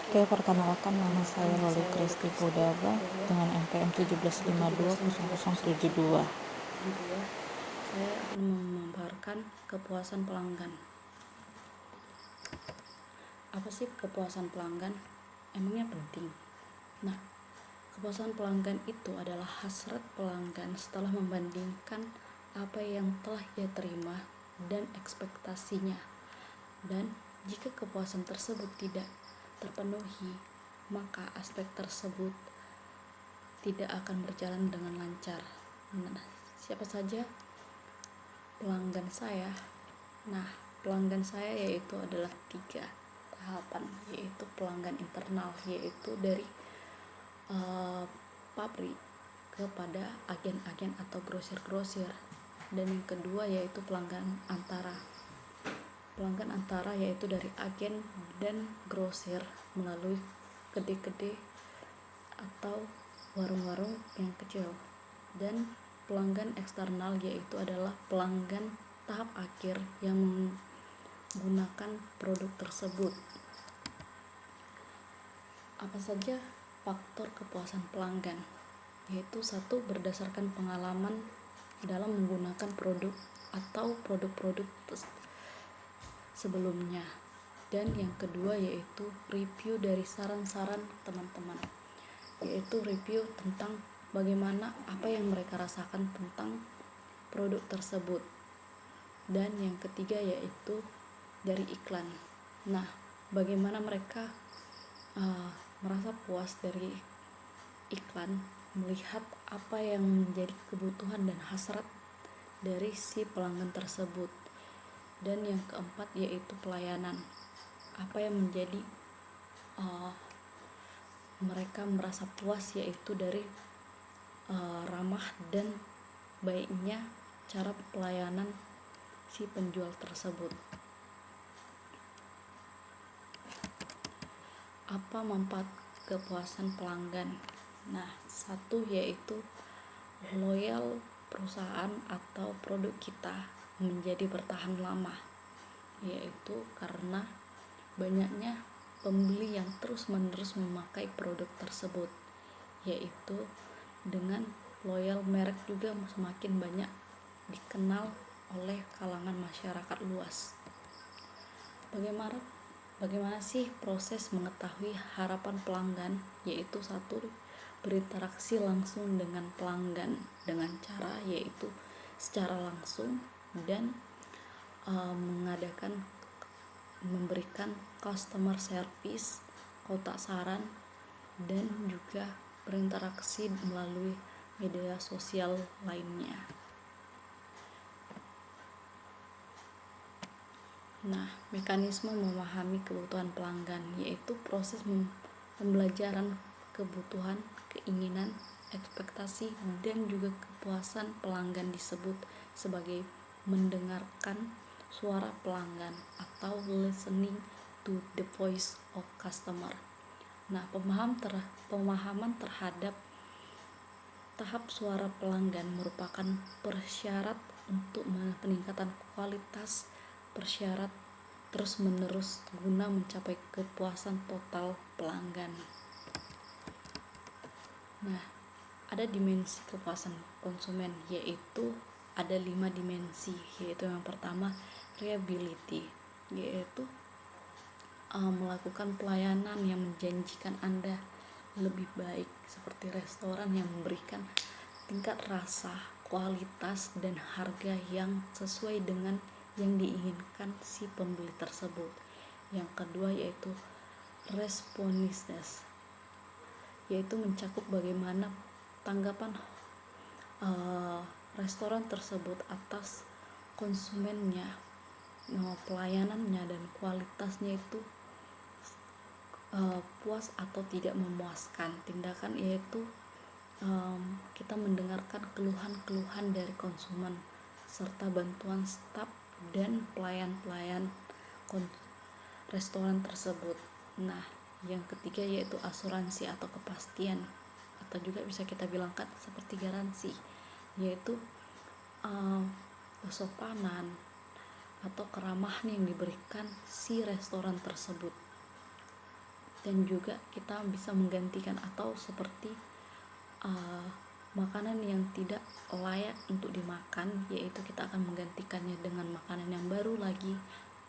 Oke, perkenalkan nama saya Loli Kristi Pudaba dengan NPM 17520072. Saya akan memaparkan kepuasan pelanggan. Apa sih kepuasan pelanggan? Emangnya penting? Nah, kepuasan pelanggan itu adalah hasrat pelanggan setelah membandingkan apa yang telah ia terima dan ekspektasinya. Dan jika kepuasan tersebut tidak terpenuhi, maka aspek tersebut tidak akan berjalan dengan lancar. Nah, siapa saja pelanggan saya? Nah, pelanggan saya yaitu adalah 3 tahapan, yaitu pelanggan internal, yaitu dari pabrik kepada agen-agen atau grosir-grosir, dan yang kedua yaitu pelanggan antara. Pelanggan antara yaitu dari agen dan grosir melalui gede-gede atau warung-warung yang kecil, dan pelanggan eksternal yaitu adalah pelanggan tahap akhir yang menggunakan produk tersebut. Apa saja faktor kepuasan pelanggan? Yaitu 1, berdasarkan pengalaman dalam menggunakan produk atau produk-produk sebelumnya. Dan yang kedua yaitu review dari saran-saran teman-teman, yaitu review tentang bagaimana apa yang mereka rasakan tentang produk tersebut. Dan yang ketiga yaitu dari iklan. Nah, bagaimana mereka merasa puas dari iklan, melihat apa yang menjadi kebutuhan dan hasrat dari si pelanggan tersebut. Dan yang keempat yaitu pelayanan. Apa yang menjadi mereka merasa puas yaitu dari ramah dan baiknya cara pelayanan si penjual tersebut. Apa manfaat kepuasan pelanggan? Nah, 1 yaitu loyal perusahaan atau produk kita menjadi bertahan lama, yaitu karena banyaknya pembeli yang terus-menerus memakai produk tersebut, yaitu dengan loyal merek juga semakin banyak dikenal oleh kalangan masyarakat luas. Bagaimana sih proses mengetahui harapan pelanggan? Yaitu 1, berinteraksi langsung dengan pelanggan dengan cara yaitu secara langsung dan memberikan customer service, kotak saran, dan juga berinteraksi melalui media sosial lainnya. Nah, mekanisme memahami kebutuhan pelanggan yaitu proses pembelajaran kebutuhan, keinginan, ekspektasi, dan juga kepuasan pelanggan disebut sebagai mendengarkan suara pelanggan atau listening to the voice of customer. Nah, pemahaman terhadap tahap suara pelanggan merupakan persyarat untuk peningkatan kualitas, persyarat terus-menerus guna mencapai kepuasan total pelanggan. Nah, ada dimensi kepuasan konsumen, yaitu ada 5 dimensi, yaitu yang pertama reliability, yaitu melakukan pelayanan yang menjanjikan Anda lebih baik, seperti restoran yang memberikan tingkat rasa, kualitas, dan harga yang sesuai dengan yang diinginkan si pembeli tersebut. Yang kedua yaitu responsiveness, yaitu mencakup bagaimana tanggapan restoran tersebut atas konsumennya, pelayanannya dan kualitasnya itu puas atau tidak memuaskan. Tindakan yaitu kita mendengarkan keluhan-keluhan dari konsumen serta bantuan staf dan pelayan-pelayan restoran tersebut. Nah, yang ketiga yaitu asuransi atau kepastian, atau juga bisa kita bilangkan seperti garansi, yaitu kesopanan atau keramahan yang diberikan si restoran tersebut. dan juga kita bisa menggantikan atau seperti makanan yang tidak layak untuk dimakan, yaitu kita akan menggantikannya dengan makanan yang baru lagi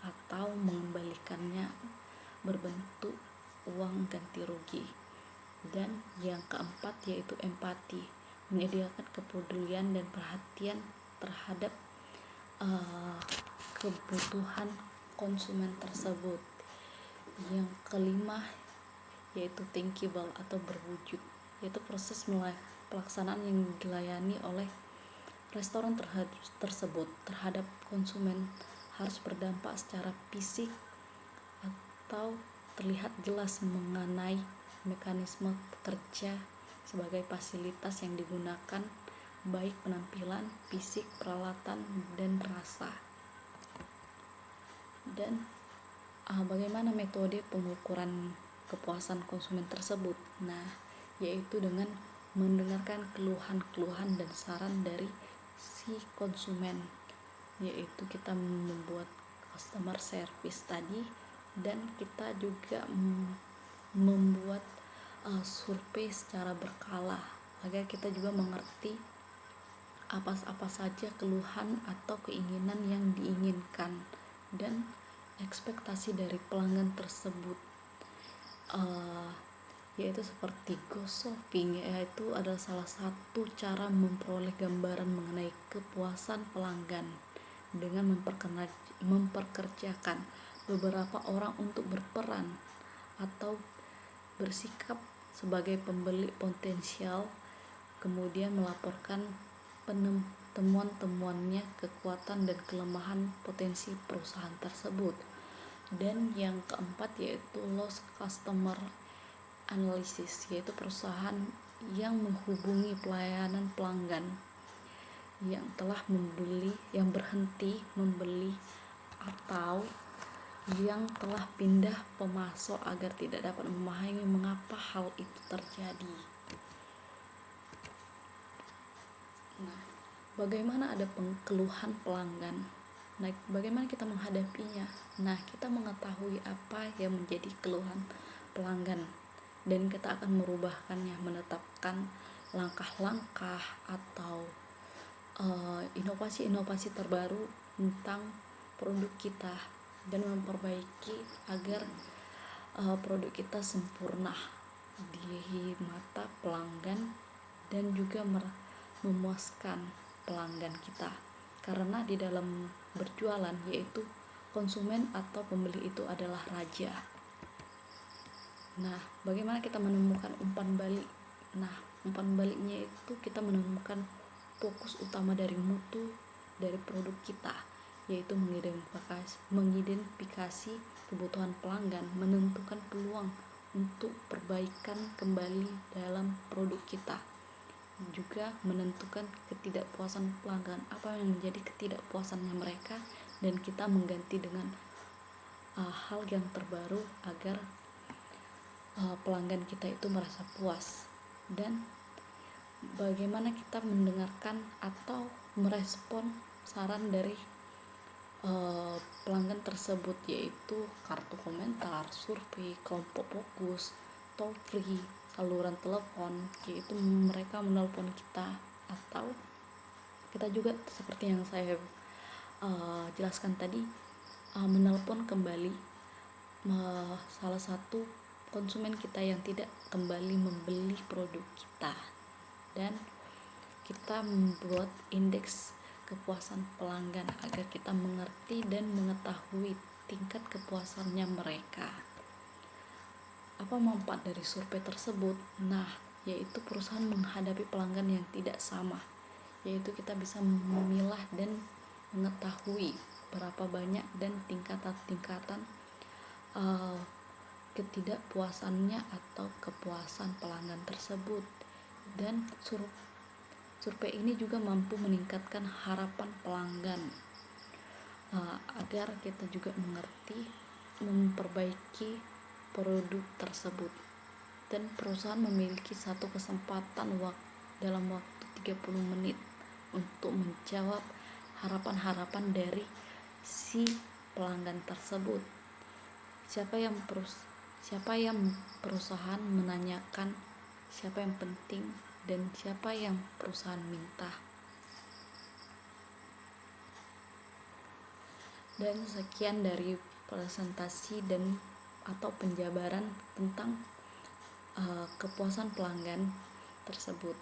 atau mengembalikannya berbentuk uang ganti rugi. Dan yang keempat yaitu empati, menyediakan kepedulian dan perhatian terhadap kebutuhan konsumen tersebut. Yang kelima yaitu thinkable atau berwujud, yaitu proses pelaksanaan yang dilayani oleh restoran tersebut terhadap konsumen harus berdampak secara fisik atau terlihat jelas mengenai mekanisme kerja sebagai fasilitas yang digunakan, baik penampilan, fisik, peralatan, dan rasa. Dan bagaimana metode pengukuran kepuasan konsumen tersebut? Nah, yaitu dengan mendengarkan keluhan-keluhan dan saran dari si konsumen, yaitu kita membuat customer service tadi, dan kita juga membuat survei secara berkala agar kita juga mengerti apa saja keluhan atau keinginan yang diinginkan dan ekspektasi dari pelanggan tersebut, yaitu seperti ghost shopping, yaitu adalah salah satu cara memperoleh gambaran mengenai kepuasan pelanggan dengan memperkerjakan beberapa orang untuk berperan atau bersikap sebagai pembeli potensial, kemudian melaporkan temuan-temuannya, kekuatan dan kelemahan potensi perusahaan tersebut. Dan yang keempat yaitu lost customer analysis, yaitu perusahaan yang menghubungi pelayanan pelanggan yang telah membeli, yang berhenti membeli, atau yang telah pindah pemasok agar tidak dapat memahami mengapa hal itu terjadi. Nah, bagaimana ada keluhan pelanggan? Nah, bagaimana kita menghadapinya? Nah, kita mengetahui apa yang menjadi keluhan pelanggan dan kita akan merubahkannya, menetapkan langkah-langkah atau inovasi-inovasi terbaru tentang produk kita dan memperbaiki agar produk kita sempurna di mata pelanggan dan juga memuaskan pelanggan kita. Karena di dalam berjualan, yaitu konsumen atau pembeli itu adalah raja. Nah, bagaimana kita menemukan umpan balik? Nah, umpan baliknya itu kita menemukan fokus utama dari mutu dari produk kita, yaitu mengidentifikasi kebutuhan pelanggan, menentukan peluang untuk perbaikan kembali dalam produk kita, juga menentukan ketidakpuasan pelanggan, apa yang menjadi ketidakpuasannya mereka, dan kita mengganti dengan hal yang terbaru agar pelanggan kita itu merasa puas. Dan bagaimana kita mendengarkan atau merespon saran dari pelanggan tersebut, yaitu kartu komentar, survei, kelompok fokus, toll free, saluran telepon, yaitu mereka menelpon kita, atau kita juga seperti yang saya jelaskan tadi, menelpon kembali salah satu konsumen kita yang tidak kembali membeli produk kita. Dan kita membuat indeks kepuasan pelanggan agar kita mengerti dan mengetahui tingkat kepuasannya mereka. Apa manfaat dari survei tersebut? Nah, yaitu perusahaan menghadapi pelanggan yang tidak sama, yaitu kita bisa memilah dan mengetahui berapa banyak dan tingkatan ketidakpuasannya atau kepuasan pelanggan tersebut. Dan survei ini juga mampu meningkatkan harapan pelanggan agar kita juga mengerti, memperbaiki produk tersebut. Dan perusahaan memiliki satu kesempatan dalam waktu 30 menit untuk menjawab harapan-harapan dari si pelanggan tersebut. Siapa siapa yang perusahaan menanyakan, siapa yang penting, dan siapa yang perusahaan minta. Dan sekian dari presentasi dan atau penjabaran tentang kepuasan pelanggan tersebut.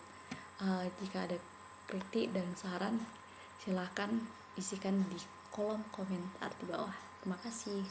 Jika ada kritik dan saran, silakan isikan di kolom komentar di bawah. Terima kasih.